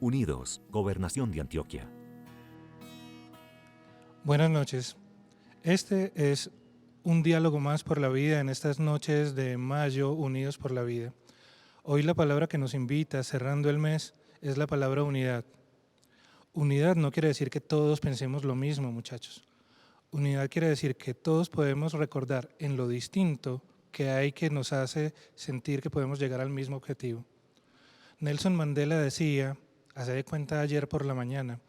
Unidos, Gobernación de Antioquia. Buenas noches. Este es un diálogo más por la vida en estas noches de mayo, Unidos por la Vida. Hoy la palabra que nos invita, cerrando el mes, es la palabra unidad. Unidad no quiere decir que todos pensemos lo mismo, muchachos. Unidad quiere decir que todos podemos recordar en lo distinto que hay que nos hace sentir que podemos llegar al mismo objetivo. Nelson Mandela decía, hace de cuenta ayer por la mañana,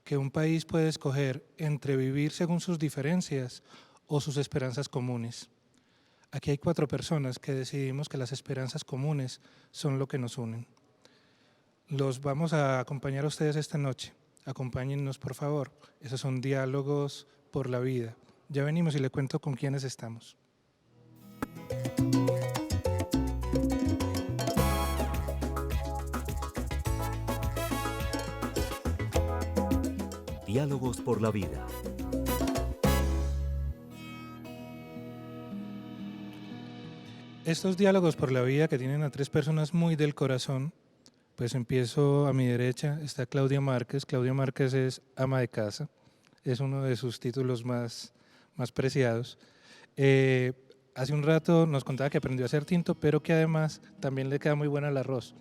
que un país puede escoger entre vivir según sus diferencias o sus esperanzas comunes. Aquí hay 4 personas que decidimos que las esperanzas comunes son lo que nos unen. Los vamos a acompañar a ustedes esta noche. Acompáñennos, por favor. Esos son diálogos por la vida. Ya venimos y le cuento con quiénes estamos. Diálogos por la vida. Estos diálogos por la vida que tienen a 3 personas muy del corazón, pues empiezo a mi derecha, está Claudia Márquez. Claudia Márquez es ama de casa, es uno de sus títulos más preciados. Hace un rato nos contaba que aprendió a hacer tinto, pero que además también le queda muy bueno el arroz.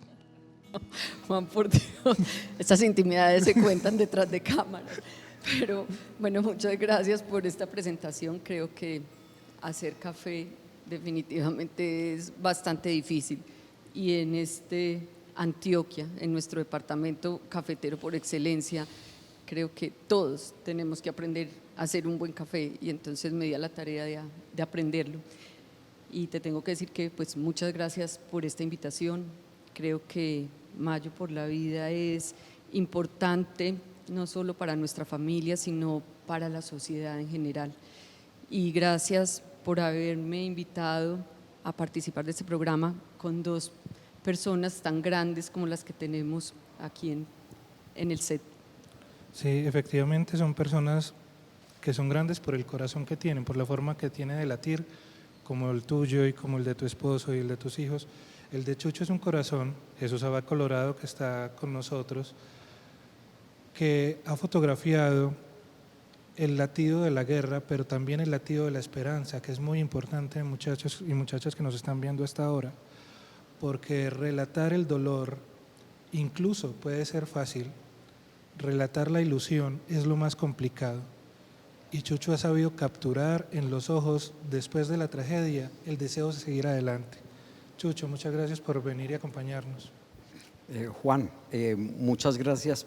Juan, por Dios, estas intimidades se cuentan detrás de cámaras. Pero bueno, muchas gracias por esta presentación. Creo que hacer café definitivamente es bastante difícil. Y en Antioquia, en nuestro departamento cafetero por excelencia, creo que todos tenemos que aprender a hacer un buen café, y entonces me di a la tarea de aprenderlo. Y te tengo que decir que pues muchas gracias por esta invitación. Creo que Mayo por la Vida es importante no solo para nuestra familia, sino para la sociedad en general. Y gracias por haberme invitado a participar de este programa con 2 personas tan grandes como las que tenemos aquí en el set. Sí, efectivamente son personas que son grandes por el corazón que tienen, por la forma que tiene de latir, como el tuyo y como el de tu esposo y el de tus hijos. El de Chucho es un corazón, Jesús Abad Colorado, que está con nosotros, que ha fotografiado el latido de la guerra, pero también el latido de la esperanza, que es muy importante, muchachos y muchachas que nos están viendo a esta hora, porque relatar el dolor incluso puede ser fácil, relatar la ilusión es lo más complicado. Y Chucho ha sabido capturar en los ojos, después de la tragedia, el deseo de seguir adelante. Chucho, muchas gracias por venir y acompañarnos. Juan, muchas gracias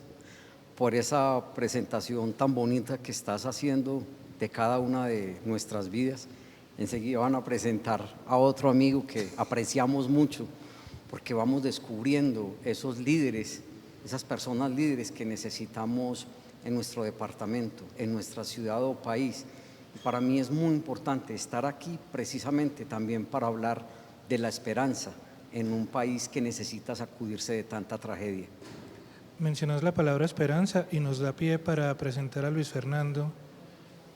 por esa presentación tan bonita que estás haciendo de cada una de nuestras vidas. Enseguida van a presentar a otro amigo que apreciamos mucho, porque vamos descubriendo esos líderes, esas personas líderes que necesitamos en nuestro departamento, en nuestra ciudad o país. Y para mí es muy importante estar aquí precisamente también para hablar de la esperanza en un país que necesita sacudirse de tanta tragedia. Mencionas la palabra esperanza y nos da pie para presentar a Luis Fernando,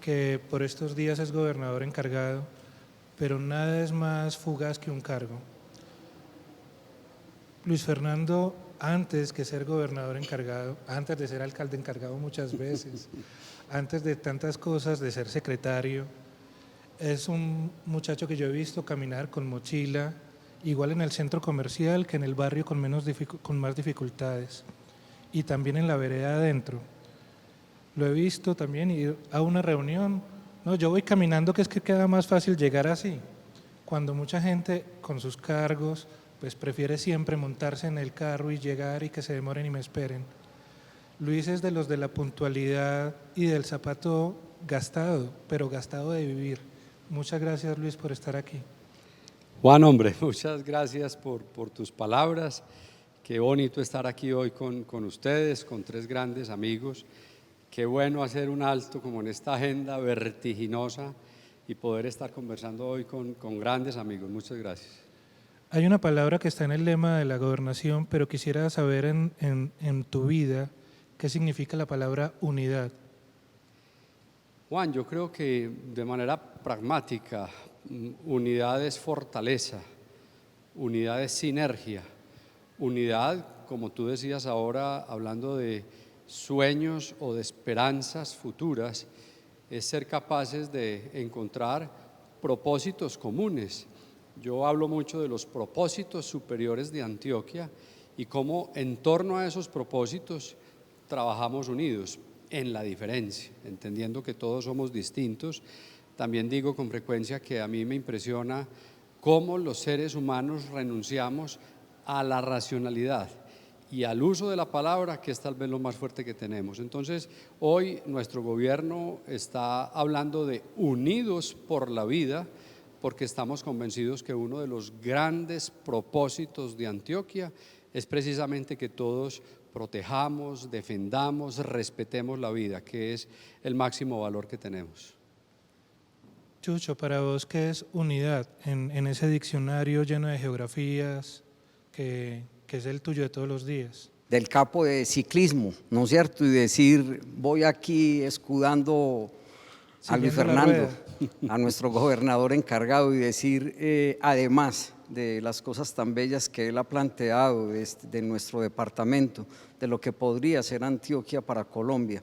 que por estos días es gobernador encargado, pero nada es más fugaz que un cargo. Luis Fernando, antes que ser gobernador encargado, antes de ser alcalde encargado muchas veces, antes de tantas cosas, de ser secretario, es un muchacho que yo he visto caminar con mochila, igual en el centro comercial que en el barrio con más dificultades, y también en la vereda adentro. Lo he visto también ir a una reunión. No, yo voy caminando, que es que queda más fácil llegar así, cuando mucha gente con sus cargos pues prefiere siempre montarse en el carro y llegar y que se demoren y me esperen. Luis es de los de la puntualidad y del zapato gastado, pero gastado de vivir. Muchas gracias, Luis, por estar aquí. Juan, hombre, muchas gracias por tus palabras. Qué bonito estar aquí hoy con ustedes, con 3 grandes amigos. Qué bueno hacer un alto como en esta agenda vertiginosa y poder estar conversando hoy con grandes amigos. Muchas gracias. Hay una palabra que está en el lema de la gobernación, pero quisiera saber en tu vida qué significa la palabra unidad. Juan, yo creo que de manera pragmática, unidad es fortaleza, unidad es sinergia, unidad como tú decías ahora, hablando de sueños o de esperanzas futuras, es ser capaces de encontrar propósitos comunes. Yo hablo mucho de los propósitos superiores de Antioquia y cómo en torno a esos propósitos trabajamos unidos en la diferencia, entendiendo que todos somos distintos. También digo con frecuencia que a mí me impresiona cómo los seres humanos renunciamos a la racionalidad y al uso de la palabra, que es tal vez lo más fuerte que tenemos. Entonces, hoy nuestro gobierno está hablando de unidos por la vida, porque estamos convencidos que uno de los grandes propósitos de Antioquia es precisamente que todos protejamos, defendamos, respetemos la vida, que es el máximo valor que tenemos. Chucho, para vos, ¿qué es unidad en ese diccionario lleno de geografías que es el tuyo de todos los días? Del capo de ciclismo, ¿no es cierto? Y decir, voy aquí escudando a Luis Siguiendo la Fernando, rueda. a nuestro gobernador encargado, y decir, además de las cosas tan bellas que él ha planteado de nuestro departamento, de lo que podría ser Antioquia para Colombia,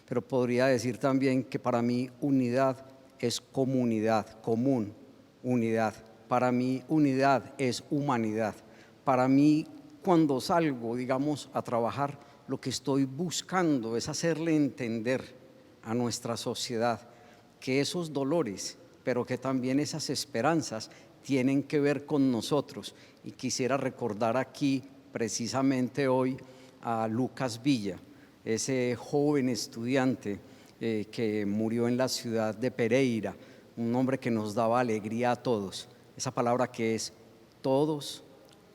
pero podría decir también que para mí unidad es comunidad, común, unidad. Para mí unidad es humanidad. Para mí, cuando salgo, digamos, a trabajar, lo que estoy buscando es hacerle entender a nuestra sociedad que esos dolores, pero que también esas esperanzas tienen que ver con nosotros. Y quisiera recordar aquí, precisamente hoy, a Lucas Villa, ese joven estudiante que murió en la ciudad de Pereira, un hombre que nos daba alegría a todos. Esa palabra que es todos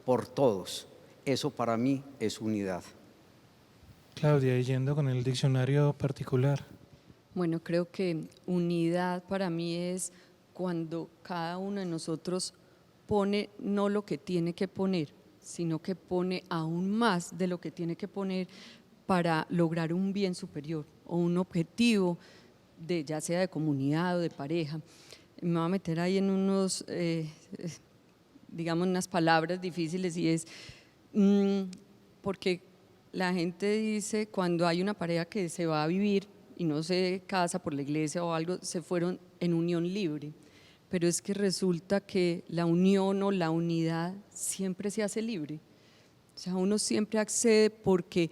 por todos, eso para mí es unidad. Claudia, y yendo con el diccionario particular. Bueno, creo que unidad para mí es cuando cada uno de nosotros pone no lo que tiene que poner, sino que pone aún más de lo que tiene que poner para lograr un bien superior o un objetivo, ya sea de comunidad o de pareja. Me voy a meter ahí en unos, digamos, unas palabras difíciles, y es porque la gente dice, cuando hay una pareja que se va a vivir y no se casa por la iglesia o algo, se fueron en unión libre, pero es que resulta que la unión o la unidad siempre se hace libre. O sea, uno siempre accede porque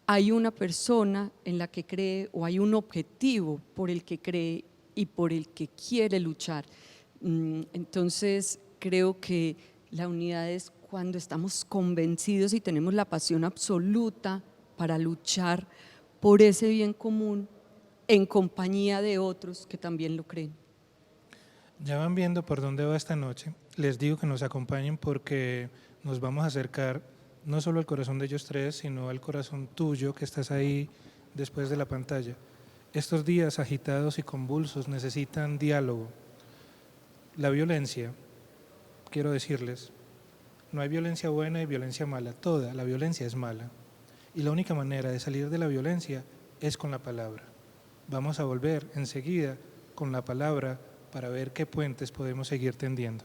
hay una persona en la que cree o hay un objetivo por el que cree y por el que quiere luchar. Entonces creo que la unidad es cuando estamos convencidos y tenemos la pasión absoluta para luchar por ese bien común en compañía de otros que también lo creen. Ya van viendo por dónde va esta noche. Les digo que nos acompañen porque nos vamos a acercar no solo al corazón de ellos tres, sino al corazón tuyo que estás ahí después de la pantalla. Estos días agitados y convulsos necesitan diálogo. La violencia, quiero decirles, no hay violencia buena y violencia mala, toda la violencia es mala. Y la única manera de salir de la violencia es con la palabra. Vamos a volver enseguida con la palabra para ver qué puentes podemos seguir tendiendo.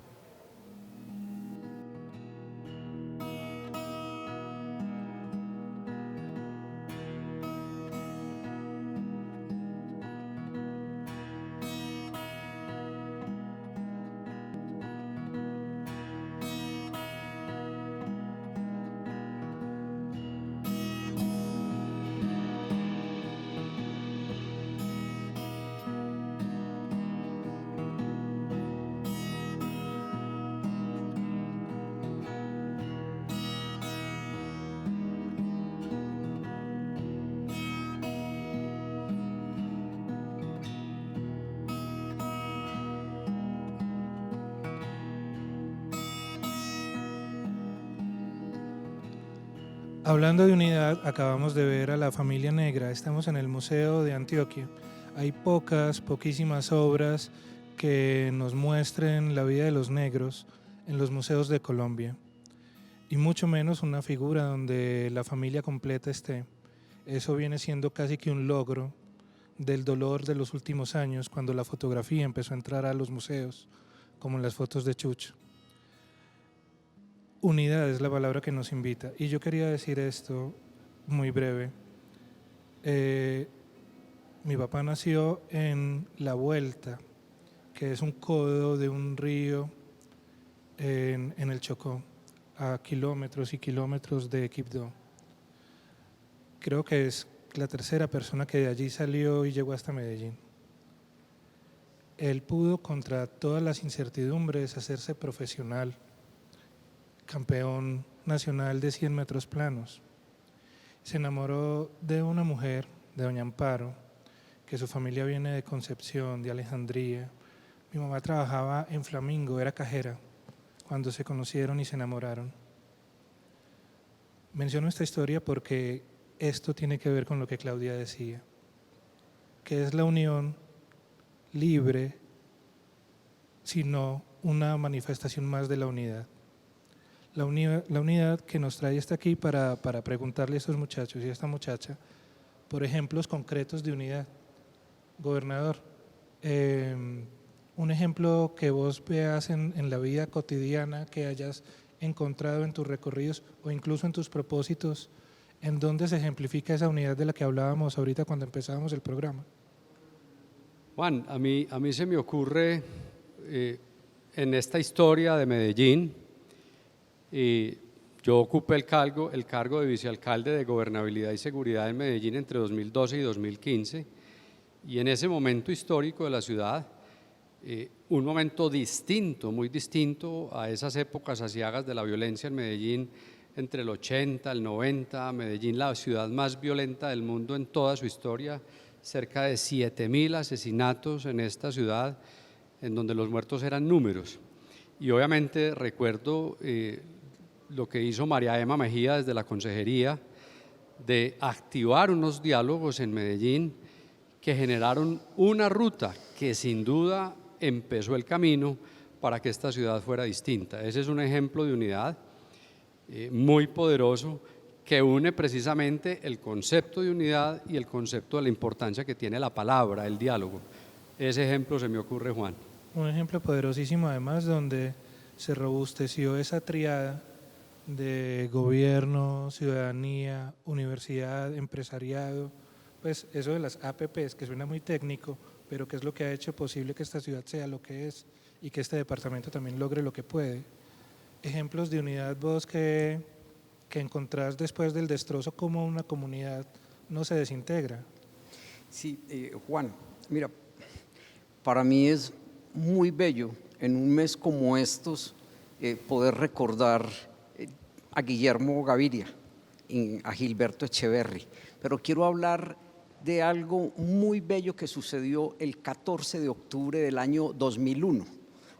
Hablando de unidad, acabamos de ver a la familia negra. Estamos en el Museo de Antioquia. Hay poquísimas obras que nos muestren la vida de los negros en los museos de Colombia, y mucho menos una figura donde la familia completa esté. Eso viene siendo casi que un logro del dolor de los últimos años, cuando la fotografía empezó a entrar a los museos, como en las fotos de Chucho. Unidad es la palabra que nos invita. Y yo quería decir esto muy breve. Mi papá nació en La Vuelta, que es un codo de un río en el Chocó, a kilómetros y kilómetros de Quibdó. Creo que es la tercera persona que de allí salió y llegó hasta Medellín. Él pudo, contra todas las incertidumbres, hacerse profesional, campeón nacional de 100 metros planos. Se enamoró de una mujer, de doña Amparo, que su familia viene de Concepción, de Alejandría. Mi mamá trabajaba en Flamingo, era cajera, cuando se conocieron y se enamoraron. Menciono esta historia porque esto tiene que ver con lo que Claudia decía, que es la unión libre, sino una manifestación más de la unidad. La unidad que nos trae hasta aquí para preguntarle a estos muchachos y a esta muchacha por ejemplos concretos de unidad. Gobernador, un ejemplo que vos veas en la vida cotidiana, que hayas encontrado en tus recorridos o incluso en tus propósitos, ¿en dónde se ejemplifica esa unidad de la que hablábamos ahorita cuando empezábamos el programa? Juan, a mí se me ocurre en esta historia de Medellín, yo ocupé el cargo de vicealcalde de Gobernabilidad y Seguridad en Medellín entre 2012 y 2015, y en ese momento histórico de la ciudad, un momento distinto, muy distinto a esas épocas aciagas de la violencia en Medellín, entre el 80, el 90, Medellín la ciudad más violenta del mundo en toda su historia, cerca de 7.000 asesinatos en esta ciudad, en donde los muertos eran números. Y obviamente recuerdo lo que hizo María Emma Mejía desde la consejería, de activar unos diálogos en Medellín que generaron una ruta que sin duda empezó el camino para que esta ciudad fuera distinta. Ese es un ejemplo de unidad muy poderoso que une precisamente el concepto de unidad y el concepto de la importancia que tiene la palabra, el diálogo. Ese ejemplo se me ocurre, Juan. Un ejemplo poderosísimo además donde se robusteció esa triada de gobierno, ciudadanía, universidad, empresariado, pues eso de las APPs, que suena muy técnico, pero que es lo que ha hecho posible que esta ciudad sea lo que es y que este departamento también logre lo que puede. Ejemplos de unidad vos que encontrás después del destrozo, como una comunidad no se desintegra. Sí, Juan, mira, para mí es muy bello en un mes como estos poder recordar a Guillermo Gaviria, a Gilberto Echeverry, pero quiero hablar de algo muy bello que sucedió el 14 de octubre del año 2001,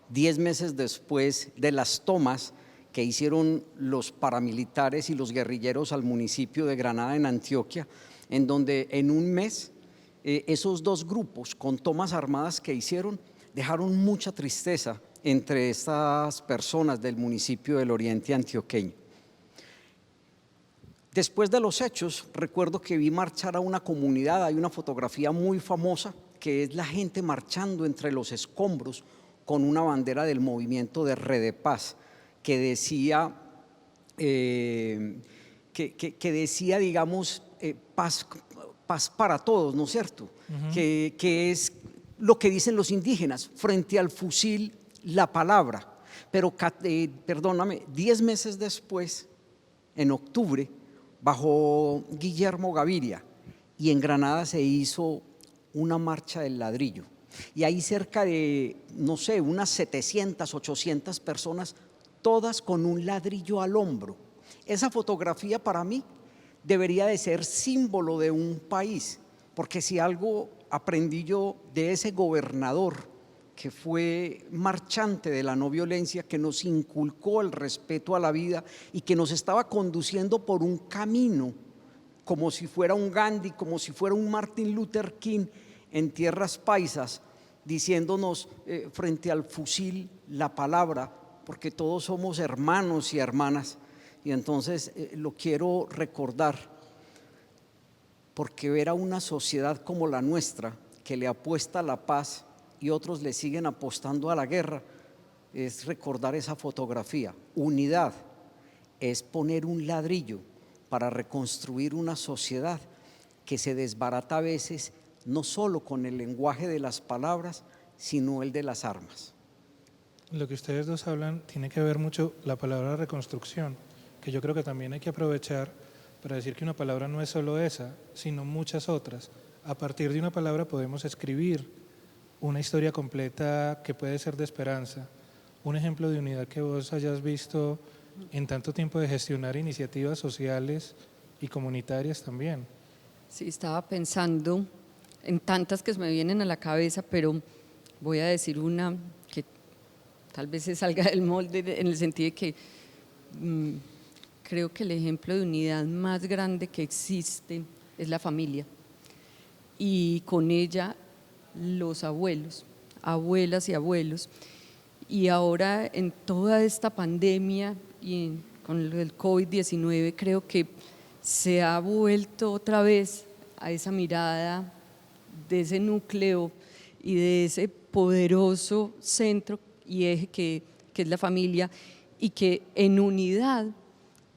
10 meses después de las tomas que hicieron los paramilitares y los guerrilleros al municipio de Granada en Antioquia, en donde en un mes esos dos grupos con tomas armadas que hicieron dejaron mucha tristeza entre estas personas del municipio del Oriente antioqueño. Después de los hechos, recuerdo que vi marchar a una comunidad, hay una fotografía muy famosa que es la gente marchando entre los escombros con una bandera del movimiento de Redepaz que decía, digamos, paz para todos, ¿no es cierto? Que es lo que dicen los indígenas, frente al fusil, la palabra. Pero, perdóname, 10 meses después, en octubre, bajo Guillermo Gaviria, y en Granada se hizo una marcha del ladrillo. Y ahí cerca de, no sé, unas 700, 800 personas, todas con un ladrillo al hombro. Esa fotografía para mí debería de ser símbolo de un país, porque si algo aprendí yo de ese gobernador que fue marchante de la no violencia, que nos inculcó el respeto a la vida y que nos estaba conduciendo por un camino como si fuera un Gandhi, como si fuera un Martin Luther King en tierras paisas, diciéndonos frente al fusil la palabra, porque todos somos hermanos y hermanas. Y entonces lo quiero recordar, porque ver a una sociedad como la nuestra, que le apuesta a la paz y otros le siguen apostando a la guerra, es recordar esa fotografía, unidad, es poner un ladrillo para reconstruir una sociedad que se desbarata a veces no solo con el lenguaje de las palabras, sino el de las armas. Lo que ustedes dos hablan tiene que ver mucho la palabra reconstrucción, que yo creo que también hay que aprovechar para decir que una palabra no es solo esa, sino muchas otras. A partir de una palabra podemos escribir una historia completa que puede ser de esperanza. Un ejemplo de unidad que vos hayas visto en tanto tiempo de gestionar iniciativas sociales y comunitarias también. Sí, estaba pensando en tantas que se me vienen a la cabeza, pero voy a decir una que tal vez se salga del molde en el sentido de que creo que el ejemplo de unidad más grande que existe es la familia, y con ella los abuelos, abuelas y abuelos. Y ahora en toda esta pandemia y con el COVID-19 creo que se ha vuelto otra vez a esa mirada de ese núcleo y de ese poderoso centro y eje que es la familia, y que en unidad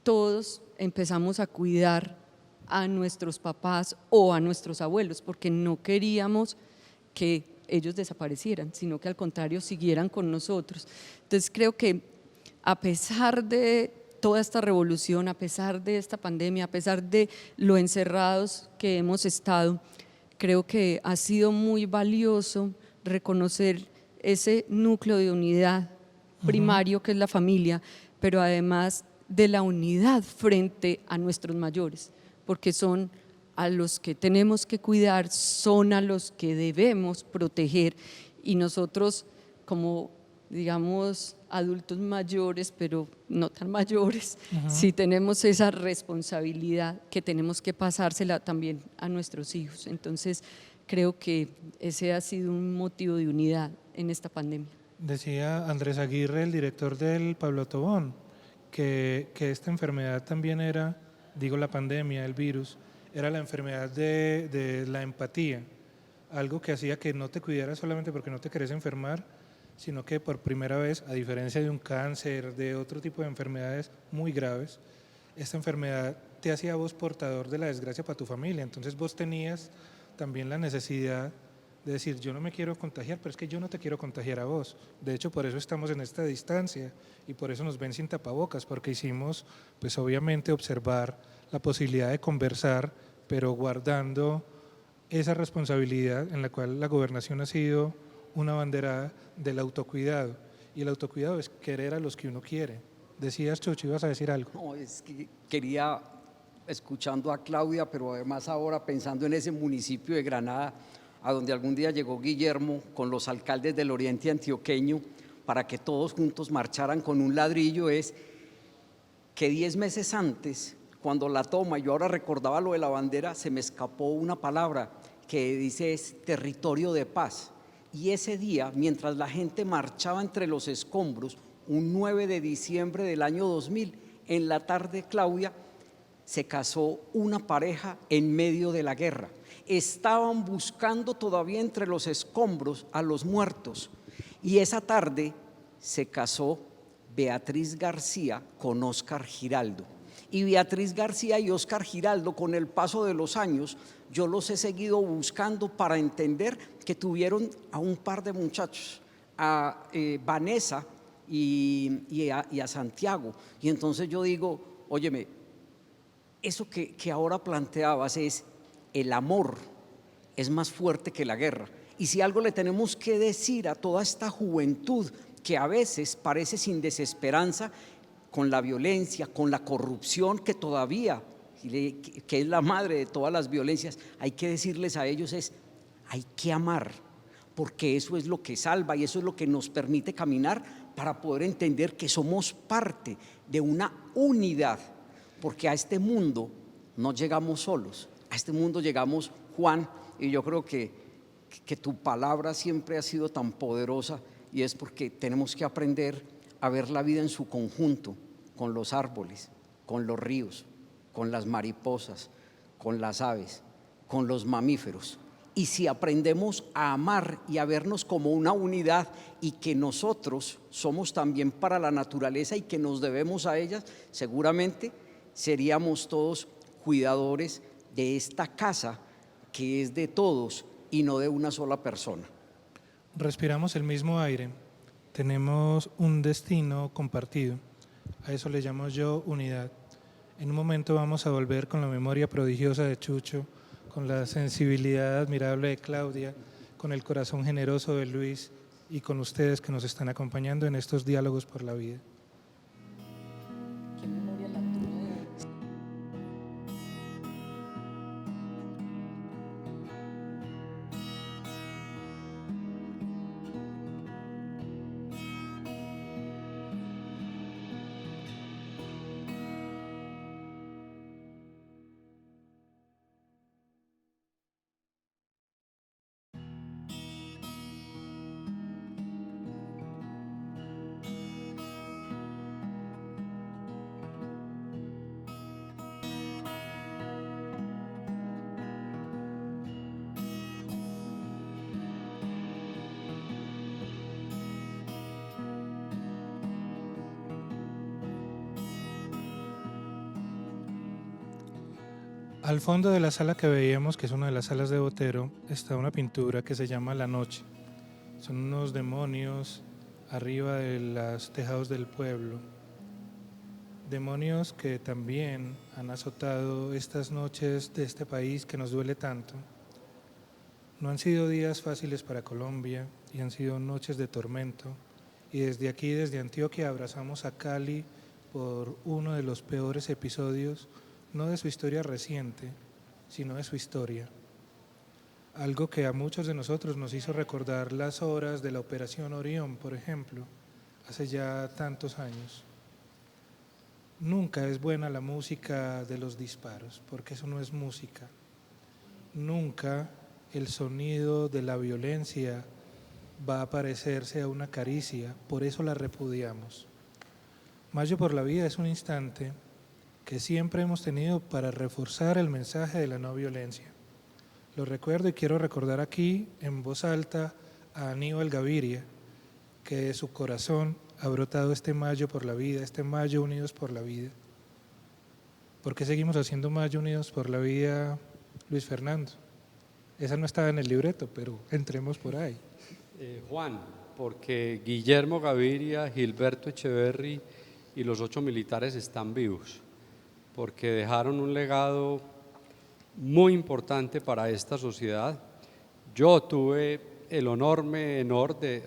todos empezamos a cuidar a nuestros papás o a nuestros abuelos, porque no queríamos que ellos desaparecieran, sino que al contrario siguieran con nosotros. Entonces creo que a pesar de toda esta revolución, a pesar de esta pandemia, a pesar de lo encerrados que hemos estado, creo que ha sido muy valioso reconocer ese núcleo de unidad primario que es la familia, pero además de la unidad frente a nuestros mayores, porque son a los que tenemos que cuidar, son a los que debemos proteger, y nosotros como, digamos, adultos mayores, pero no tan mayores, sí tenemos esa responsabilidad que tenemos que pasársela también a nuestros hijos. Entonces creo que ese ha sido un motivo de unidad en esta pandemia. Decía Andrés Aguirre, el director del Pablo Tobón, que esta enfermedad también era, digo la pandemia, el virus, era la enfermedad de la empatía, algo que hacía que no te cuidaras solamente porque no te querés enfermar, sino que por primera vez, a diferencia de un cáncer, de otro tipo de enfermedades muy graves, esta enfermedad te hacía a vos portador de la desgracia para tu familia. Entonces vos tenías también la necesidad de decir, yo no me quiero contagiar, pero es que yo no te quiero contagiar a vos. De hecho, por eso estamos en esta distancia y por eso nos ven sin tapabocas, porque hicimos, pues obviamente, observar la posibilidad de conversar, pero guardando esa responsabilidad en la cual la gobernación ha sido una bandera del autocuidado. Y el autocuidado es querer a los que uno quiere. Decías, Chucho, ibas a decir algo. No, es que quería, escuchando a Claudia, pero además ahora pensando en ese municipio de Granada, a donde algún día llegó Guillermo con los alcaldes del oriente antioqueño para que todos juntos marcharan con un ladrillo, es que 10 meses antes, cuando la toma, yo ahora recordaba lo de la bandera, se me escapó una palabra que dice es territorio de paz. Y ese día, mientras la gente marchaba entre los escombros, un 9 de diciembre del año 2000, en la tarde, Claudia, se casó una pareja en medio de la guerra. Estaban buscando todavía entre los escombros a los muertos, y esa tarde se casó Beatriz García con Óscar Giraldo. Y Beatriz García y Óscar Giraldo, con el paso de los años, yo los he seguido buscando para entender que tuvieron a un par de muchachos, a Vanessa y a Santiago. Y entonces yo digo, óyeme, eso que ahora planteabas es el amor es más fuerte que la guerra. Y si algo le tenemos que decir a toda esta juventud que a veces parece sin desesperanza, con la violencia, con la corrupción que todavía, que es la madre de todas las violencias, hay que decirles a ellos hay que amar, porque eso es lo que salva y eso es lo que nos permite caminar para poder entender que somos parte de una unidad, porque a este mundo no llegamos solos, a este mundo llegamos, Juan, y yo creo que tu palabra siempre ha sido tan poderosa, y es porque tenemos que aprender a ver la vida en su conjunto, con los árboles, con los ríos, con las mariposas, con las aves, con los mamíferos, Y si aprendemos a amar y a vernos como una unidad y que nosotros somos también para la naturaleza y que nos debemos a ella, seguramente seríamos todos cuidadores de esta casa que es de todos y no de una sola persona. Respiramos el mismo aire, tenemos un destino compartido, a eso le llamo yo unidad. En un momento vamos a volver con la memoria prodigiosa de Chucho, con la sensibilidad admirable de Claudia, con el corazón generoso de Luis y con ustedes que nos están acompañando en estos diálogos por la vida. ¿Qué memoria la tuya? Al fondo de la sala que veíamos, que es una de las salas de Botero, está una pintura que se llama La Noche. Son unos demonios arriba de los tejados del pueblo. Demonios que también han azotado estas noches de este país que nos duele tanto. No han sido días fáciles para Colombia y han sido noches de tormento. Y desde aquí, desde Antioquia, abrazamos a Cali por uno de los peores episodios, no de su historia reciente, sino de su historia. Algo que a muchos de nosotros nos hizo recordar las horas de la Operación Orión, por ejemplo, hace ya tantos años. Nunca es buena la música de los disparos, porque eso no es música. Nunca el sonido de la violencia va a parecerse a una caricia, por eso la repudiamos. Mayo por la Vida es un instante que siempre hemos tenido para reforzar el mensaje de la no violencia. Lo recuerdo y quiero recordar aquí en voz alta a Aníbal Gaviria, que de su corazón ha brotado este Mayo por la Vida, este Mayo Unidos por la Vida. ¿Por qué seguimos haciendo Mayo Unidos por la Vida, Luis Fernando? Esa no estaba en el libreto, pero entremos por ahí. Juan, porque Guillermo Gaviria, Gilberto Echeverry y los 8 militares están vivos, porque dejaron un legado muy importante para esta sociedad. Yo tuve el enorme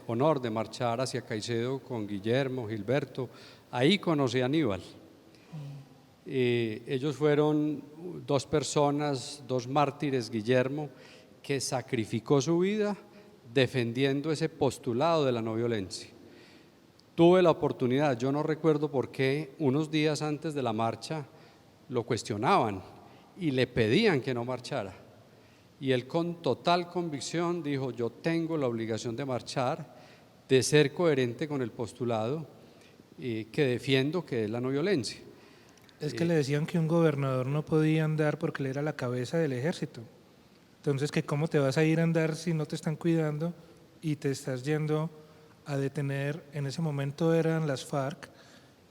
honor de marchar hacia Caicedo con Guillermo, Gilberto. Ahí conocí a Aníbal. Ellos fueron 2 personas, 2 mártires, Guillermo, que sacrificó su vida defendiendo ese postulado de la no violencia. Tuve la oportunidad, yo no recuerdo por qué, unos días antes de la marcha lo cuestionaban y le pedían que no marchara. Y él con total convicción dijo, yo tengo la obligación de marchar, de ser coherente con el postulado que defiendo, que es la no violencia. Es que le decían que un gobernador no podía andar porque él era la cabeza del ejército. Entonces, que ¿cómo te vas a ir a andar si no te están cuidando y te estás yendo a detener? En ese momento eran las FARC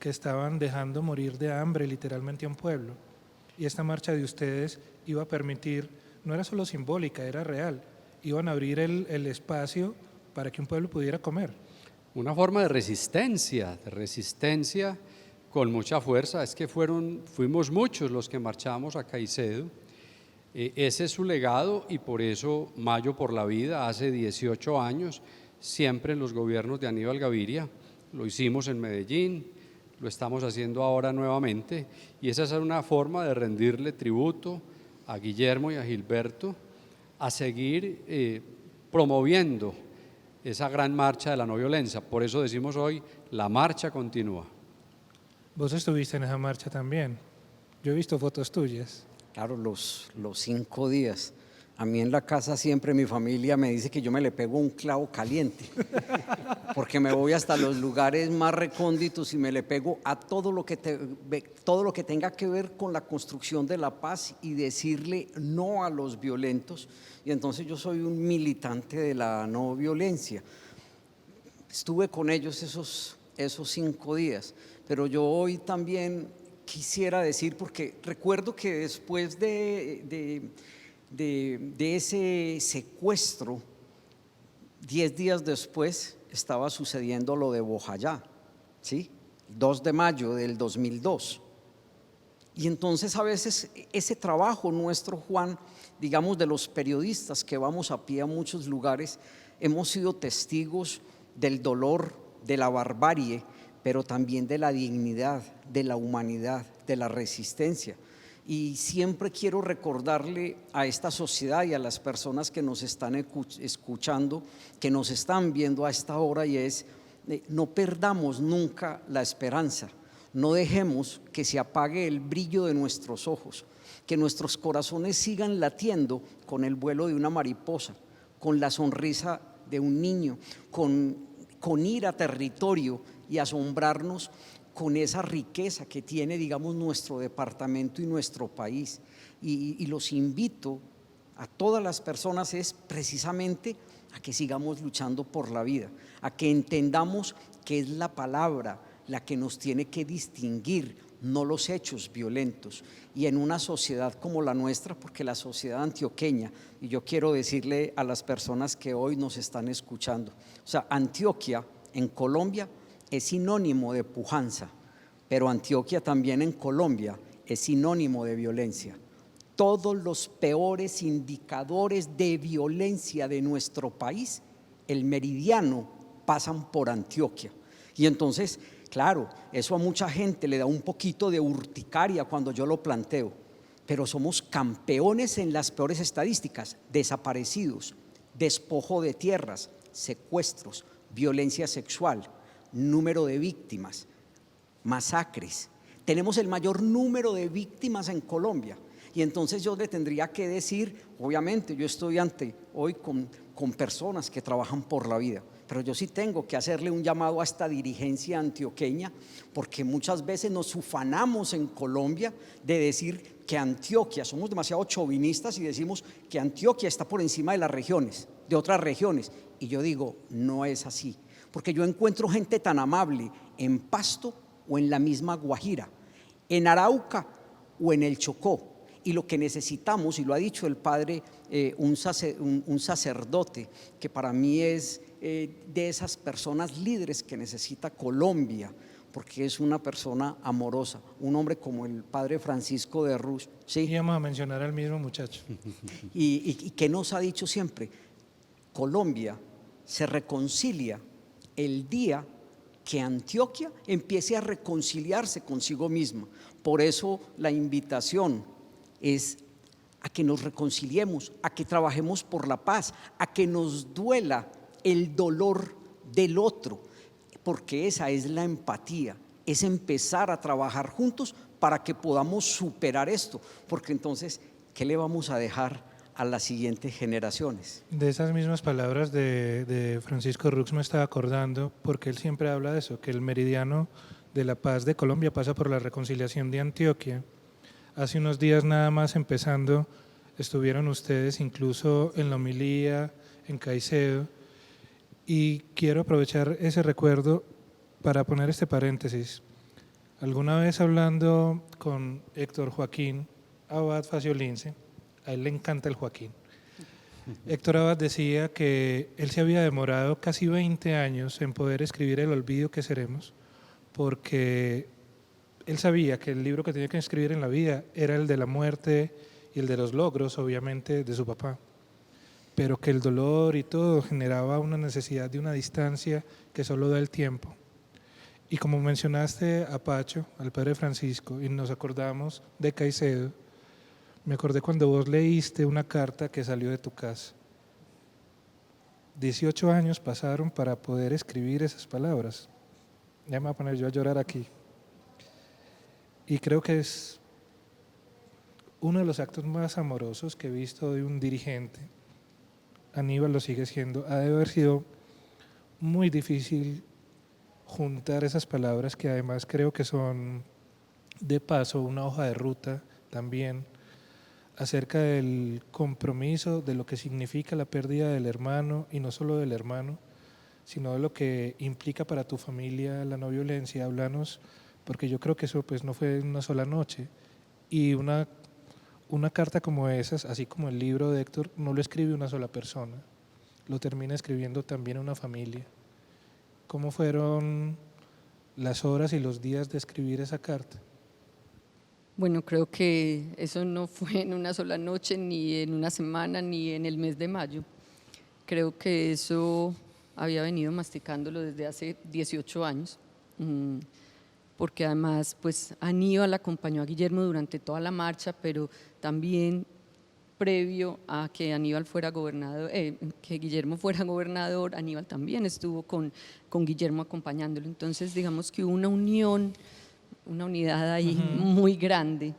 que estaban dejando morir de hambre literalmente a un pueblo. Y esta marcha de ustedes iba a permitir, no era solo simbólica, era real, iban a abrir el espacio para que un pueblo pudiera comer. Una forma de resistencia con mucha fuerza. Es que fuimos muchos los que marchamos a Caicedo. Ese es su legado y por eso Mayo por la Vida, hace 18 años, siempre en los gobiernos de Aníbal Gaviria, lo hicimos en Medellín, lo estamos haciendo ahora nuevamente y esa es una forma de rendirle tributo a Guillermo y a Gilberto, a seguir promoviendo esa gran marcha de la no violencia. Por eso decimos hoy, la marcha continúa. Vos estuviste en esa marcha también, yo he visto fotos tuyas. Claro, los 5 días A mí en la casa siempre mi familia me dice que yo me le pego un clavo caliente, porque me voy hasta los lugares más recónditos y me le pego a todo lo que tenga que ver con la construcción de la paz y decirle no a los violentos. Y entonces yo soy un militante de la no violencia. Estuve con ellos esos 5 días, pero yo hoy también quisiera decir, porque recuerdo que después de ese secuestro, 10 días después estaba sucediendo lo de Bojayá, ¿sí? 2 de mayo del 2002. Y entonces a veces ese trabajo nuestro, Juan, digamos de los periodistas que vamos a pie a muchos lugares, hemos sido testigos del dolor, de la barbarie, pero también de la dignidad, de la humanidad, de la resistencia. Y siempre quiero recordarle a esta sociedad y a las personas que nos están escuchando, que nos están viendo a esta hora, y es: no perdamos nunca la esperanza, no dejemos que se apague el brillo de nuestros ojos, que nuestros corazones sigan latiendo con el vuelo de una mariposa, con la sonrisa de un niño, con ir a territorio y asombrarnos con esa riqueza que tiene, digamos, nuestro departamento y nuestro país. Y los invito a todas las personas es precisamente a que sigamos luchando por la vida, a que entendamos que es la palabra la que nos tiene que distinguir, no los hechos violentos. Y en una sociedad como la nuestra, porque la sociedad antioqueña, y yo quiero decirle a las personas que hoy nos están escuchando, o sea, Antioquia en Colombia es sinónimo de pujanza, pero Antioquia también en Colombia es sinónimo de violencia. Todos los peores indicadores de violencia de nuestro país, el meridiano, pasan por Antioquia. Y entonces, claro, eso a mucha gente le da un poquito de urticaria cuando yo lo planteo, pero somos campeones en las peores estadísticas: desaparecidos, despojo de tierras, secuestros, violencia sexual, número de víctimas, masacres. Tenemos el mayor número de víctimas en Colombia. Y entonces yo le tendría que decir, obviamente yo estoy hoy con personas que trabajan por la vida, pero yo sí tengo que hacerle un llamado a esta dirigencia antioqueña, porque muchas veces nos ufanamos en Colombia de decir que Antioquia, somos demasiado chauvinistas y decimos que Antioquia está por encima de las regiones, de otras regiones. Y yo digo, no es así, porque yo encuentro gente tan amable en Pasto o en la misma Guajira, en Arauca o en el Chocó. Y lo que necesitamos, y lo ha dicho el padre, un sacerdote que para mí es de esas personas líderes que necesita Colombia, porque es una persona amorosa, un hombre como el padre Francisco de Ruz, ¿sí? Y vamos a mencionar al mismo muchacho. Y que nos ha dicho siempre: Colombia se reconcilia el día que Antioquia empiece a reconciliarse consigo misma. Por eso la invitación es a que nos reconciliemos, a que trabajemos por la paz, a que nos duela el dolor del otro, porque esa es la empatía, es empezar a trabajar juntos para que podamos superar esto, porque entonces, ¿qué le vamos a dejar a las siguientes generaciones? De esas mismas palabras de Francisco Rux me estaba acordando, porque él siempre habla de eso, que el meridiano de la paz de Colombia pasa por la reconciliación de Antioquia. Hace unos días nada más empezando, estuvieron ustedes incluso en la homilía en Caicedo, y quiero aprovechar ese recuerdo para poner este paréntesis. Alguna vez hablando con Héctor Joaquín Abad Faciolince, a él le encanta el Joaquín, Héctor Abad decía que él se había demorado casi 20 años en poder escribir El olvido que seremos, porque él sabía que el libro que tenía que escribir en la vida era el de la muerte y el de los logros, obviamente, de su papá, pero que el dolor y todo generaba una necesidad de una distancia que solo da el tiempo. Y como mencionaste a Pacho, al padre Francisco, y nos acordamos de Caicedo, me acordé cuando vos leíste una carta que salió de tu casa. 18 años pasaron para poder escribir esas palabras. Ya me voy a poner yo a llorar aquí. Y creo que es uno de los actos más amorosos que he visto de un dirigente. Aníbal lo sigue siendo. Ha de haber sido muy difícil juntar esas palabras que además creo que son de paso una hoja de ruta también acerca del compromiso, de lo que significa la pérdida del hermano y no solo del hermano, sino de lo que implica para tu familia la no violencia. Háblanos, porque yo creo que eso pues no fue una sola noche y una carta como esas, así como el libro de Héctor, no lo escribe una sola persona, lo termina escribiendo también una familia. ¿Cómo fueron las horas y los días de escribir esa carta? Bueno, creo que eso no fue en una sola noche, ni en una semana, ni en el mes de mayo. Creo que eso había venido masticándolo desde hace 18 años, porque además pues Aníbal acompañó a Guillermo durante toda la marcha, pero también previo a que Aníbal fuera gobernador, que Guillermo fuera gobernador, Aníbal también estuvo con Guillermo acompañándolo. Entonces digamos que hubo una unión, una unidad ahí muy grande.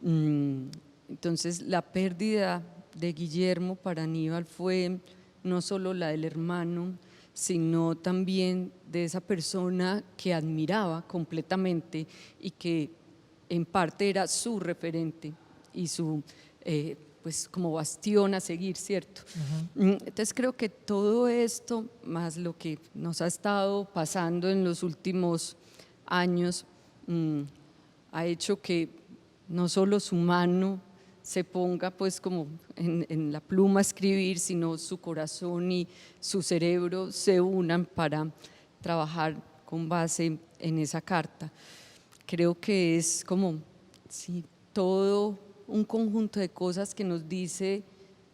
Entonces la pérdida de Guillermo para Aníbal fue no solo la del hermano, sino también de esa persona que admiraba completamente y que en parte era su referente y su pues como bastión a seguir, ¿cierto? Entonces creo que todo esto, más lo que nos ha estado pasando en los últimos años, ha hecho que no solo su mano se ponga pues como en la pluma a escribir, sino su corazón y su cerebro se unan para trabajar con base en esa carta. Creo que es como sí, todo un conjunto de cosas que nos dice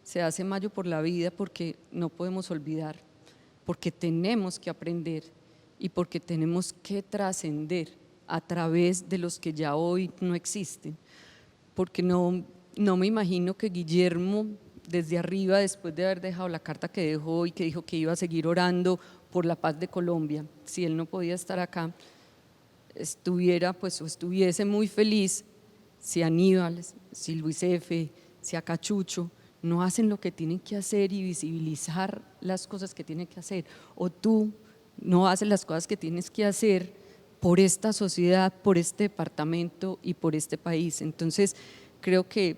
se hace mayo por la vida porque no podemos olvidar, porque tenemos que aprender y porque tenemos que trascender a través de los que ya hoy no existen, porque no me imagino que Guillermo desde arriba, después de haber dejado la carta que dejó y que dijo que iba a seguir orando por la paz de Colombia, si él no podía estar acá, estuviera pues o estuviese muy feliz si Aníbal, si Luis F., si Acachucho no hacen lo que tienen que hacer y visibilizar las cosas que tienen que hacer, o tú no haces las cosas que tienes que hacer por esta sociedad, por este departamento y por este país. Entonces creo que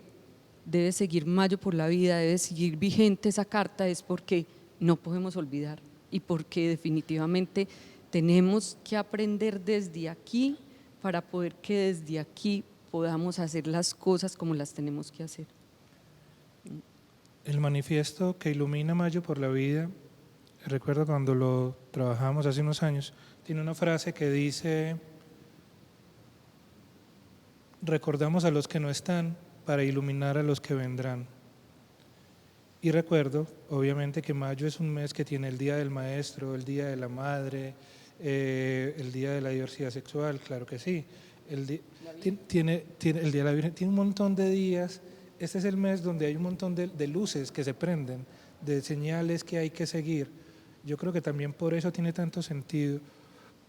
debe seguir mayo por la vida, debe seguir vigente esa carta, es porque no podemos olvidar y porque definitivamente tenemos que aprender desde aquí para poder que desde aquí podamos hacer las cosas como las tenemos que hacer. El manifiesto que ilumina Mayo por la vida, recuerdo cuando lo trabajamos hace unos años, tiene una frase que dice: recordamos a los que no están para iluminar a los que vendrán. Y recuerdo, obviamente, que mayo es un mes que tiene el Día del Maestro, el Día de la Madre, el Día de la Diversidad Sexual, claro que sí. Tiene el Día de la Virgen, tiene un montón de días. Este es el mes donde hay un montón de luces que se prenden, de señales que hay que seguir. Yo creo que también por eso tiene tanto sentido.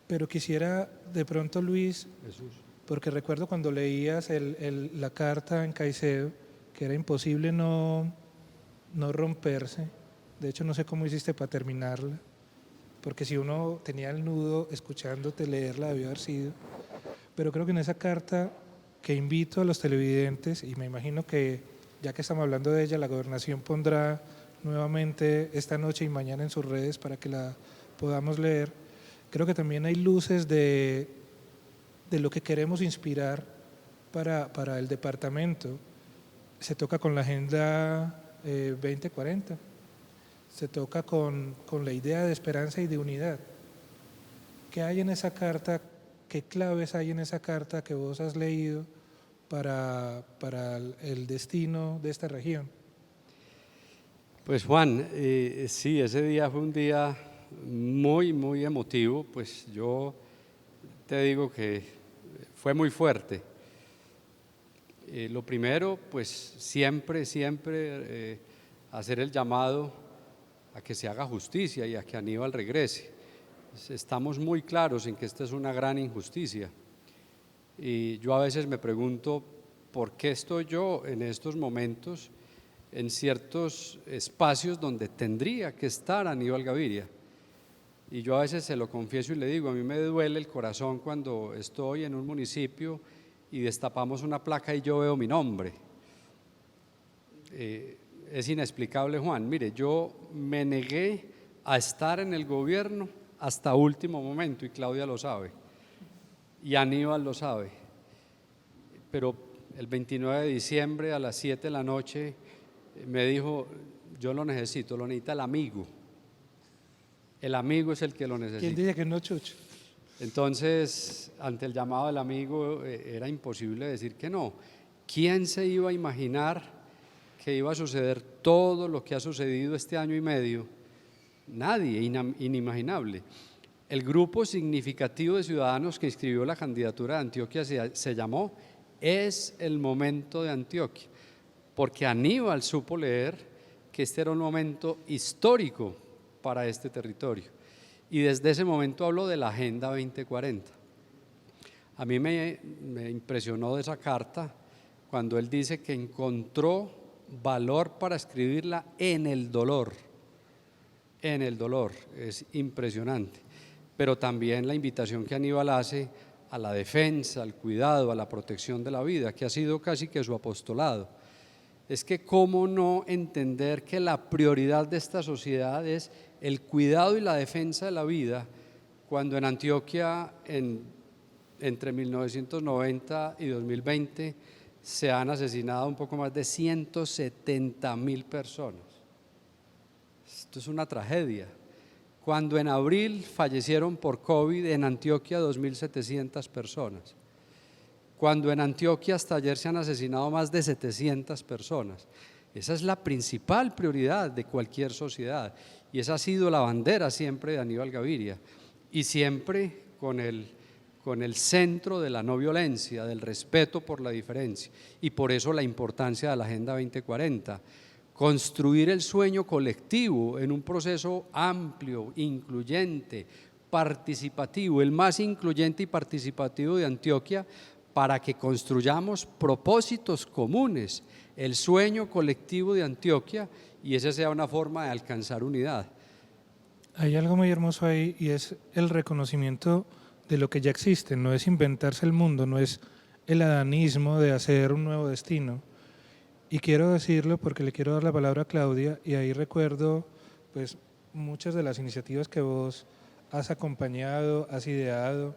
Pero quisiera de pronto, Luis, Jesús. porque recuerdo cuando leías la carta en Caicedo, que era imposible no romperse. De hecho, no sé cómo hiciste para terminarla, porque si uno tenía el nudo escuchándote leerla, debió haber sido. Pero creo que en esa carta, que invito a los televidentes, y me imagino que ya que estamos hablando de ella, la Gobernación pondrá nuevamente esta noche y mañana en sus redes para que la podamos leer, creo que también hay luces de lo que queremos inspirar para el departamento. Se toca con la Agenda 2040, se toca con la idea de esperanza y de unidad. ¿Qué hay en esa carta? ¿Qué claves hay en esa carta que vos has leído para el destino de esta región? Pues Juan, sí, ese día fue un día muy, muy emotivo, pues yo te digo que fue muy fuerte. Lo primero, pues siempre hacer el llamado a que se haga justicia y a que Aníbal regrese. Estamos muy claros en que esta es una gran injusticia y yo a veces me pregunto ¿por qué estoy yo en estos momentos en ciertos espacios donde tendría que estar Aníbal Gaviria? Y yo a veces se lo confieso y le digo, a mí me duele el corazón cuando estoy en un municipio y destapamos una placa y yo veo mi nombre. Es inexplicable, Juan. Mire, yo me negué a estar en el gobierno hasta último momento, y Claudia lo sabe, y Aníbal lo sabe. Pero el 29 de diciembre a las 7 de la noche me dijo, yo lo necesita el amigo. El amigo es el que lo necesita. ¿Quién dice que no, Chucho? Entonces, ante el llamado del amigo, era imposible decir que no. ¿Quién se iba a imaginar que iba a suceder todo lo que ha sucedido este año y medio? Nadie, inimaginable. El grupo significativo de ciudadanos que inscribió la candidatura de Antioquia se llamó Es el momento de Antioquia, porque Aníbal supo leer que este era un momento histórico para este territorio, y desde ese momento habló de la Agenda 2040. A mí me impresionó de esa carta cuando él dice que encontró valor para escribirla en el dolor. En el dolor, es impresionante. Pero también la invitación que Aníbal hace a la defensa, al cuidado, a la protección de la vida, que ha sido casi que su apostolado. Es que cómo no entender que la prioridad de esta sociedad es el cuidado y la defensa de la vida, cuando en Antioquia entre 1990 y 2020 se han asesinado un poco más de 170.000 personas. Esto es una tragedia. Cuando en abril fallecieron por COVID en Antioquia 2.700 personas. Cuando en Antioquia hasta ayer se han asesinado más de 700 personas. Esa es la principal prioridad de cualquier sociedad, y esa ha sido la bandera siempre de Aníbal Gaviria, y siempre con el centro de la no violencia, del respeto por la diferencia, y por eso la importancia de la Agenda 2040. Construir el sueño colectivo en un proceso amplio, incluyente, participativo, el más incluyente y participativo de Antioquia, para que construyamos propósitos comunes, el sueño colectivo de Antioquia, y esa sea una forma de alcanzar unidad. Hay algo muy hermoso ahí, y es el reconocimiento de lo que ya existe. No es inventarse el mundo, no es el adanismo de hacer un nuevo destino. Y quiero decirlo porque le quiero dar la palabra a Claudia, y ahí recuerdo pues muchas de las iniciativas que vos has acompañado, has ideado.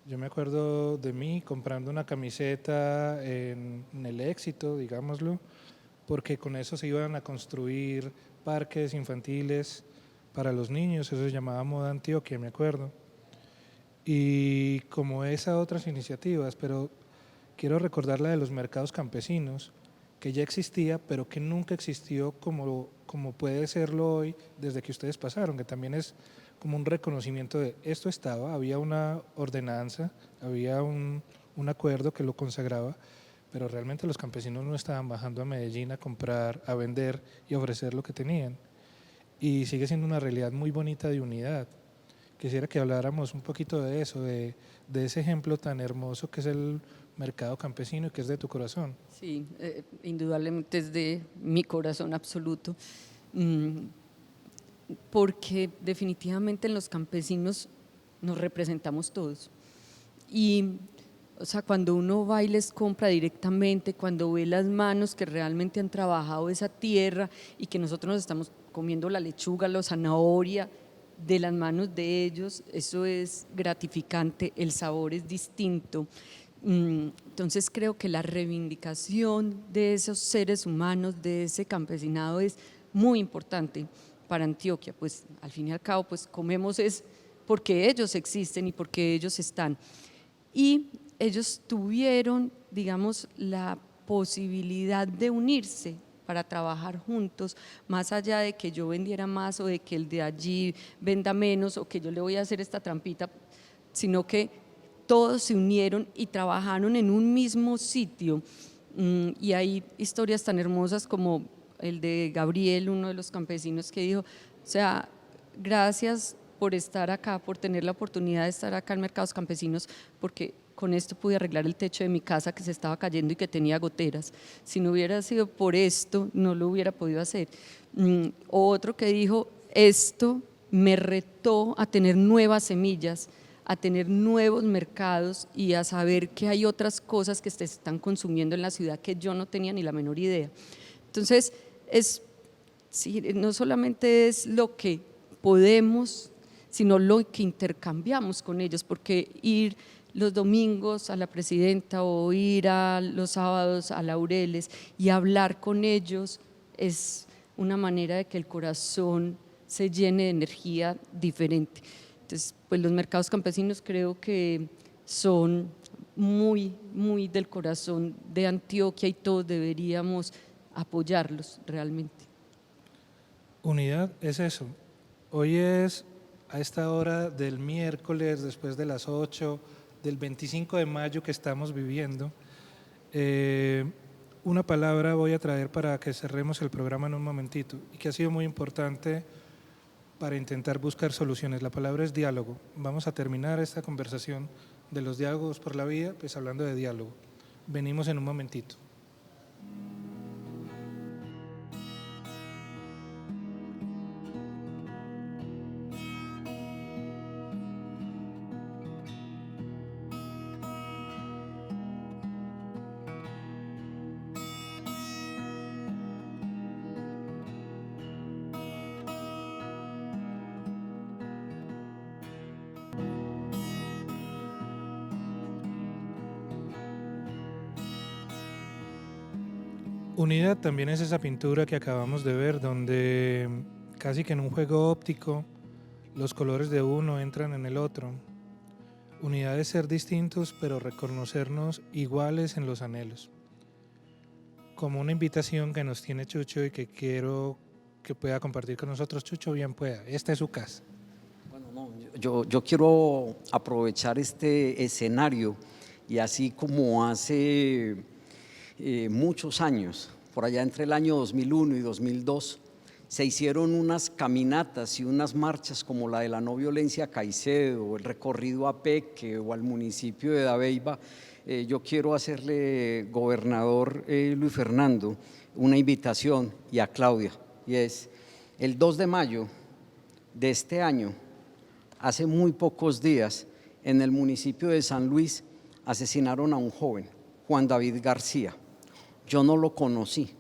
Yo me acuerdo de mí comprando una camiseta en el Éxito, digámoslo, porque con eso se iban a construir parques infantiles para los niños, eso se llamaba Moda Antioquia, me acuerdo. Y como esa otras iniciativas, pero quiero recordar la de los mercados campesinos, que ya existía, pero que nunca existió como puede serlo hoy desde que ustedes pasaron, que también es como un reconocimiento de esto estaba, había una ordenanza, había un acuerdo que lo consagraba, pero realmente los campesinos no estaban bajando a Medellín a comprar, a vender y a ofrecer lo que tenían. Y sigue siendo una realidad muy bonita de unidad. Quisiera que habláramos un poquito de eso, de ese ejemplo tan hermoso que es el mercado campesino y que es de tu corazón. Sí, indudablemente es de mi corazón absoluto, porque definitivamente en los campesinos nos representamos todos. Y o sea, cuando uno va y les compra directamente, cuando ve las manos que realmente han trabajado esa tierra y que nosotros nos estamos comiendo la lechuga, la zanahoria de las manos de ellos, eso es gratificante, el sabor es distinto. Entonces creo que la reivindicación de esos seres humanos, de ese campesinado, es muy importante para Antioquia. Pues al fin y al cabo pues comemos es porque ellos existen y porque ellos están, y ellos tuvieron, digamos, la posibilidad de unirse para trabajar juntos, más allá de que yo vendiera más o de que el de allí venda menos o que yo le voy a hacer esta trampita, sino que todos se unieron y trabajaron en un mismo sitio. Y hay historias tan hermosas como el de Gabriel, uno de los campesinos, que dijo, o sea, gracias por estar acá, por tener la oportunidad de estar acá en Mercados Campesinos, porque con esto pude arreglar el techo de mi casa que se estaba cayendo y que tenía goteras. Si no hubiera sido por esto, no lo hubiera podido hacer. Otro que dijo, esto me retó a tener nuevas semillas, a tener nuevos mercados y a saber que hay otras cosas que se están consumiendo en la ciudad que yo no tenía ni la menor idea. Entonces, sí, no solamente es lo que podemos, sino lo que intercambiamos con ellos, porque ir los domingos a la Presidenta o ir a los sábados a Laureles y hablar con ellos es una manera de que el corazón se llene de energía diferente. Entonces, pues los mercados campesinos creo que son muy, muy del corazón de Antioquia y todos deberíamos apoyarlos realmente. Unidad es eso. Hoy es a esta hora del miércoles, después de las 8, del 25 de mayo que estamos viviendo. Una palabra voy a traer para que cerremos el programa en un momentito y que ha sido muy importante para intentar buscar soluciones. La palabra es diálogo. Vamos a terminar esta conversación de los diálogos por la vida, pues hablando de diálogo. Venimos en un momentito. Unidad también es esa pintura que acabamos de ver, donde casi que en un juego óptico los colores de uno entran en el otro. Unidad es ser distintos, pero reconocernos iguales en los anhelos. Como una invitación que nos tiene Chucho y que quiero que pueda compartir con nosotros. Chucho, bien pueda. Esta es su casa. Bueno, no, yo quiero aprovechar este escenario y así como hace muchos años, por allá entre el año 2001 y 2002, se hicieron unas caminatas y unas marchas como la de la no violencia a Caicedo, o el recorrido a Peque o al municipio de Dabeiba. Yo quiero hacerle, gobernador Luis Fernando, una invitación, y a Claudia, y es el 2 de mayo de este año, hace muy pocos días, en el municipio de San Luis, asesinaron a un joven, Juan David García. Yo no lo conocí,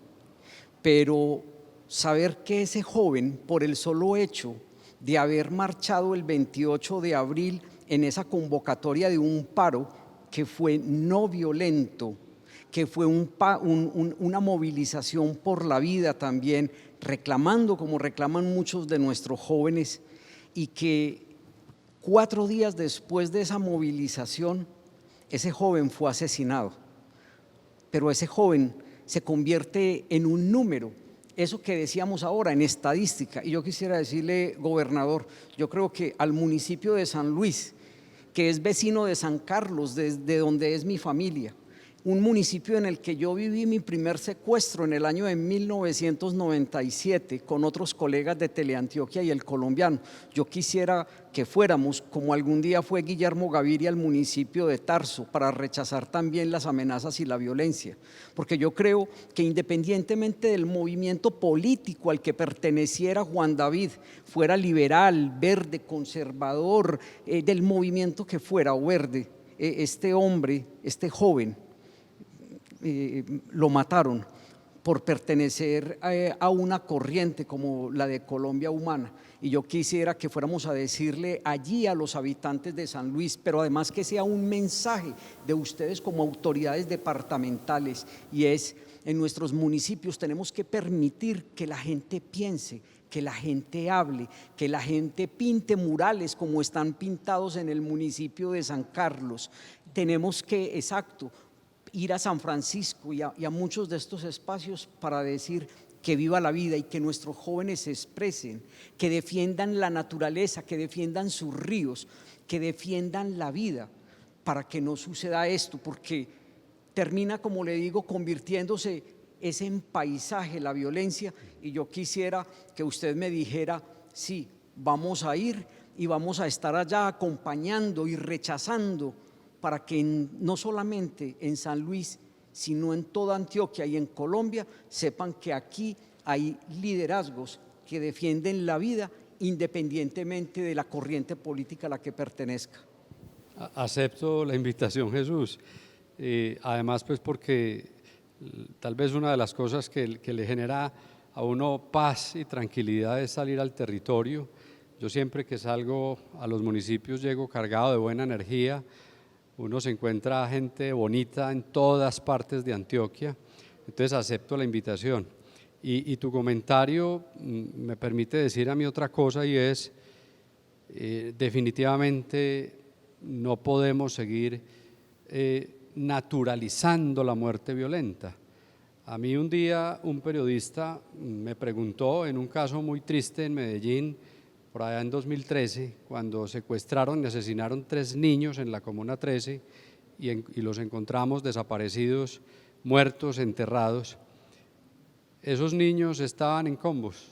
pero saber que ese joven, por el solo hecho de haber marchado el 28 de abril en esa convocatoria de un paro que fue no violento, que fue una movilización por la vida también, reclamando como reclaman muchos de nuestros jóvenes, y que 4 días después de esa movilización, ese joven fue asesinado. Pero ese joven se convierte en un número, eso que decíamos ahora, en estadística. Y yo quisiera decirle, gobernador, yo creo que al municipio de San Luis, que es vecino de San Carlos, desde donde es mi familia, un municipio en el que yo viví mi primer secuestro en el año de 1997 con otros colegas de Teleantioquia y El Colombiano. Yo quisiera que fuéramos, como algún día fue Guillermo Gaviria, al municipio de Tarso, para rechazar también las amenazas y la violencia, porque yo creo que independientemente del movimiento político al que perteneciera Juan David, fuera liberal, verde, conservador, del movimiento que fuera o verde, este hombre, este joven, lo mataron por pertenecer a una corriente como la de Colombia Humana. Y yo quisiera que fuéramos a decirle allí a los habitantes de San Luis, pero además que sea un mensaje de ustedes como autoridades departamentales, y es: en nuestros municipios tenemos que permitir que la gente piense, que la gente hable, que la gente pinte murales como están pintados en el municipio de San Carlos. Tenemos que, exacto, ir a San Francisco y a muchos de estos espacios para decir que viva la vida y que nuestros jóvenes se expresen, que defiendan la naturaleza, que defiendan sus ríos, que defiendan la vida, para que no suceda esto, porque termina, como le digo, convirtiéndose ese en paisaje la violencia. Y yo quisiera que usted me dijera: sí, vamos a ir y vamos a estar allá acompañando y rechazando para que no solamente en San Luis, sino en toda Antioquia y en Colombia, sepan que aquí hay liderazgos que defienden la vida independientemente de la corriente política a la que pertenezca. Acepto la invitación, Jesús. Además, pues porque tal vez una de las cosas que le genera a uno paz y tranquilidad es salir al territorio. Yo siempre que salgo a los municipios llego cargado de buena energía. Uno se encuentra gente bonita en todas partes de Antioquia. Entonces acepto la invitación. Y tu comentario me permite decir a mí otra cosa, y es definitivamente no podemos seguir naturalizando la muerte violenta. A mí un día un periodista me preguntó en un caso muy triste en Medellín, por allá en 2013, cuando secuestraron y asesinaron 3 niños en la Comuna 13 y los encontramos desaparecidos, muertos, enterrados. Esos niños estaban en combos.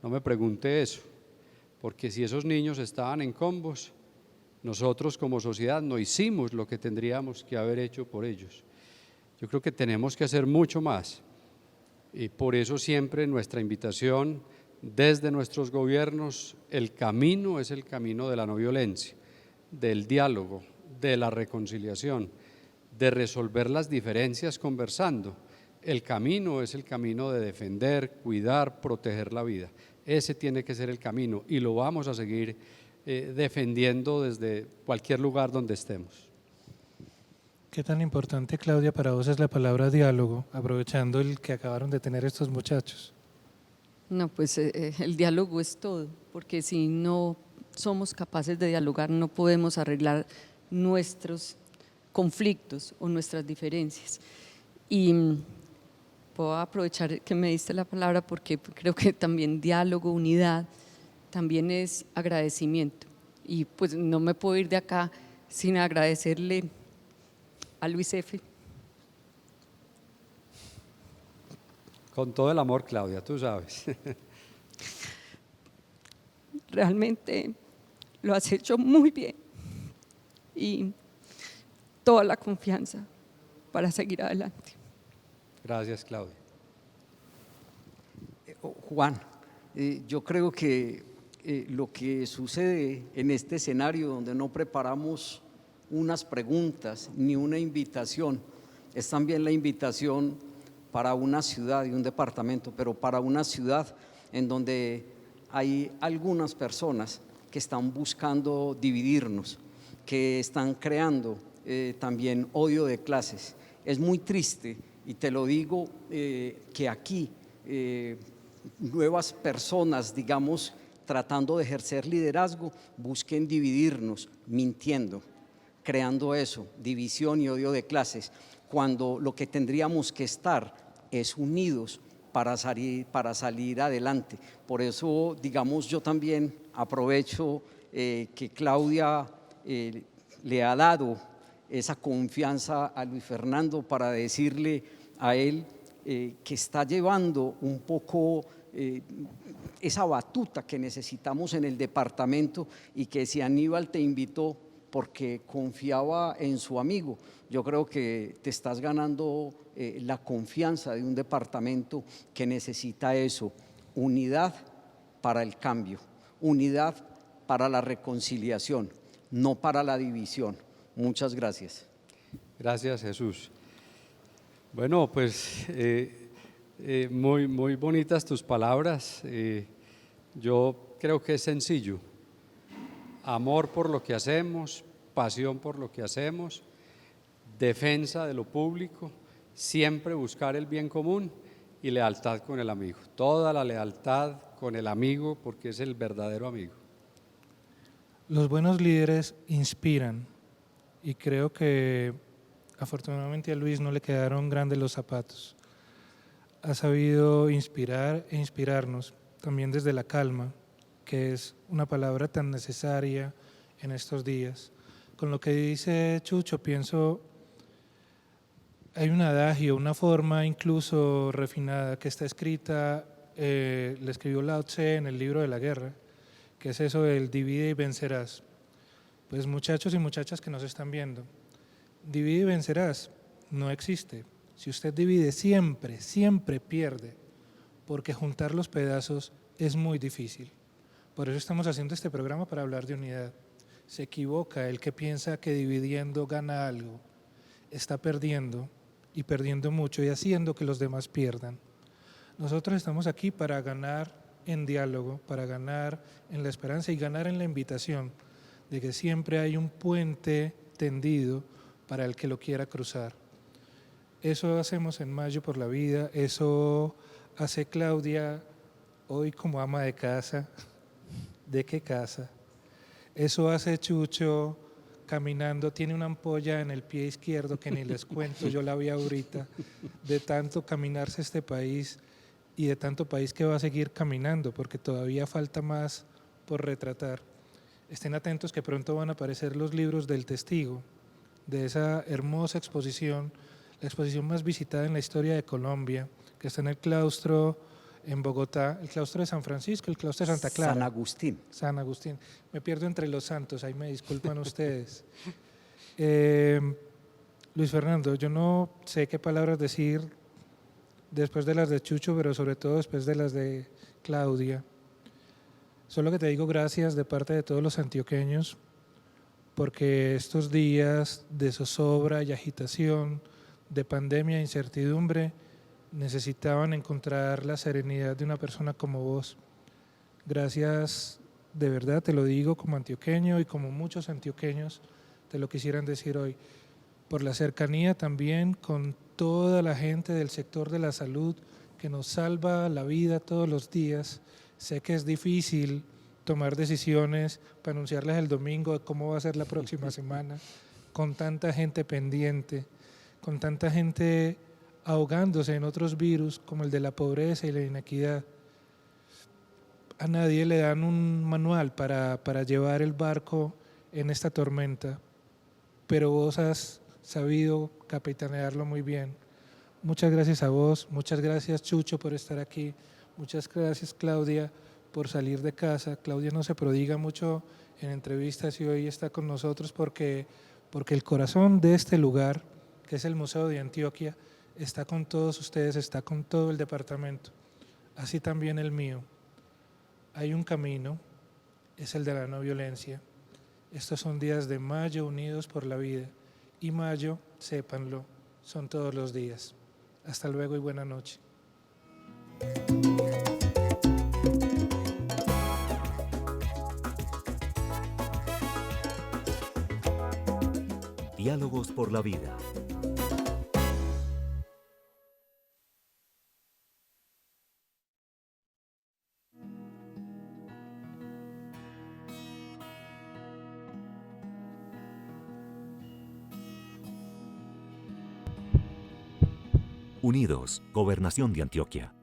No me pregunte eso, porque si esos niños estaban en combos, nosotros como sociedad no hicimos lo que tendríamos que haber hecho por ellos. Yo creo que tenemos que hacer mucho más, y por eso siempre nuestra invitación desde nuestros gobiernos, el camino es el camino de la no violencia, del diálogo, de la reconciliación, de resolver las diferencias conversando. El camino es el camino de defender, cuidar, proteger la vida. Ese tiene que ser el camino y lo vamos a seguir defendiendo desde cualquier lugar donde estemos. ¿Qué tan importante, Claudia, para vos es la palabra diálogo, aprovechando el que acabaron de tener estos muchachos? No, pues el diálogo es todo, porque si no somos capaces de dialogar no podemos arreglar nuestros conflictos o nuestras diferencias. Y puedo aprovechar que me diste la palabra porque creo que también diálogo, unidad, también es agradecimiento. Y pues no me puedo ir de acá sin agradecerle a Luis F. Con todo el amor, Claudia, tú sabes. Realmente lo has hecho muy bien y toda la confianza para seguir adelante. Gracias, Claudia. Juan, yo creo que lo que sucede en este escenario donde no preparamos unas preguntas ni una invitación, es también la invitación para una ciudad y un departamento, pero para una ciudad en donde hay algunas personas que están buscando dividirnos, que están creando también odio de clases. Es muy triste, y te lo digo, que aquí nuevas personas, digamos, tratando de ejercer liderazgo, busquen dividirnos, mintiendo, creando eso, división y odio de clases, cuando lo que tendríamos que estar es unidos para salir adelante. Por eso, digamos, yo también aprovecho que Claudia le ha dado esa confianza a Luis Fernando para decirle a él que está llevando un poco esa batuta que necesitamos en el departamento, y que si Aníbal te invitó porque confiaba en su amigo, yo creo que te estás ganando la confianza de un departamento que necesita eso: unidad para el cambio, unidad para la reconciliación, no para la división. Muchas gracias. Gracias, Jesús. Bueno, pues muy bonitas tus palabras. Yo creo que es sencillo: amor por lo que hacemos, pasión por lo que hacemos, defensa de lo público, siempre buscar el bien común y lealtad con el amigo. Toda la lealtad con el amigo, porque es el verdadero amigo. Los buenos líderes inspiran, y creo que afortunadamente a Luis no le quedaron grandes los zapatos. Ha sabido inspirar e inspirarnos también desde la calma, que es una palabra tan necesaria en estos días. Con lo que dice Chucho, pienso, hay un adagio, una forma incluso refinada que está escrita, le escribió Lao Tse en el libro de la guerra, que es eso del divide y vencerás. Pues muchachos y muchachas que nos están viendo, divide y vencerás, no existe. Si usted divide siempre, siempre pierde, porque juntar los pedazos es muy difícil. Por eso estamos haciendo este programa para hablar de unidad. Se equivoca el que piensa que dividiendo gana algo. Está perdiendo y perdiendo mucho y haciendo que los demás pierdan. Nosotros estamos aquí para ganar en diálogo, para ganar en la esperanza y ganar en la invitación de que siempre hay un puente tendido para el que lo quiera cruzar. Eso hacemos en Mayo por la Vida, eso hace Claudia hoy como ama de casa. ¿De qué casa? Eso hace Chucho caminando, tiene una ampolla en el pie izquierdo que ni les cuento, yo la vi ahorita, de tanto caminarse este país y de tanto país que va a seguir caminando, porque todavía falta más por retratar. Estén atentos que pronto van a aparecer los libros del testigo, de esa hermosa exposición, la exposición más visitada en la historia de Colombia, que está en el claustro en Bogotá, el claustro de San Francisco, el claustro de Santa Clara. San Agustín. San Agustín. Me pierdo entre los santos, ahí me disculpan ustedes. Luis Fernando, yo no sé qué palabras decir después de las de Chucho, pero sobre todo después de las de Claudia. Solo que te digo gracias de parte de todos los antioqueños, porque estos días de zozobra y agitación, de pandemia e incertidumbre, necesitaban encontrar la serenidad de una persona como vos. Gracias, de verdad, te lo digo como antioqueño y como muchos antioqueños te lo quisieran decir hoy, por la cercanía también con toda la gente del sector de la salud que nos salva la vida todos los días. Sé que es difícil tomar decisiones para anunciarles el domingo de cómo va a ser la próxima semana, con tanta gente pendiente, con tanta gente ahogándose en otros virus como el de la pobreza y la inequidad. A nadie le dan un manual para llevar el barco en esta tormenta, pero vos has sabido capitanearlo muy bien. Muchas gracias a vos, muchas gracias Chucho por estar aquí, muchas gracias Claudia por salir de casa. Claudia no se prodiga mucho en entrevistas y hoy está con nosotros porque el corazón de este lugar, que es el Museo de Antioquia, está con todos ustedes, está con todo el departamento, así también el mío. Hay un camino, es el de la no violencia. Estos son días de Mayo unidos por la vida y Mayo, sépanlo, son todos los días. Hasta luego y buena noche. Diálogos por la vida. Unidos, Gobernación de Antioquia.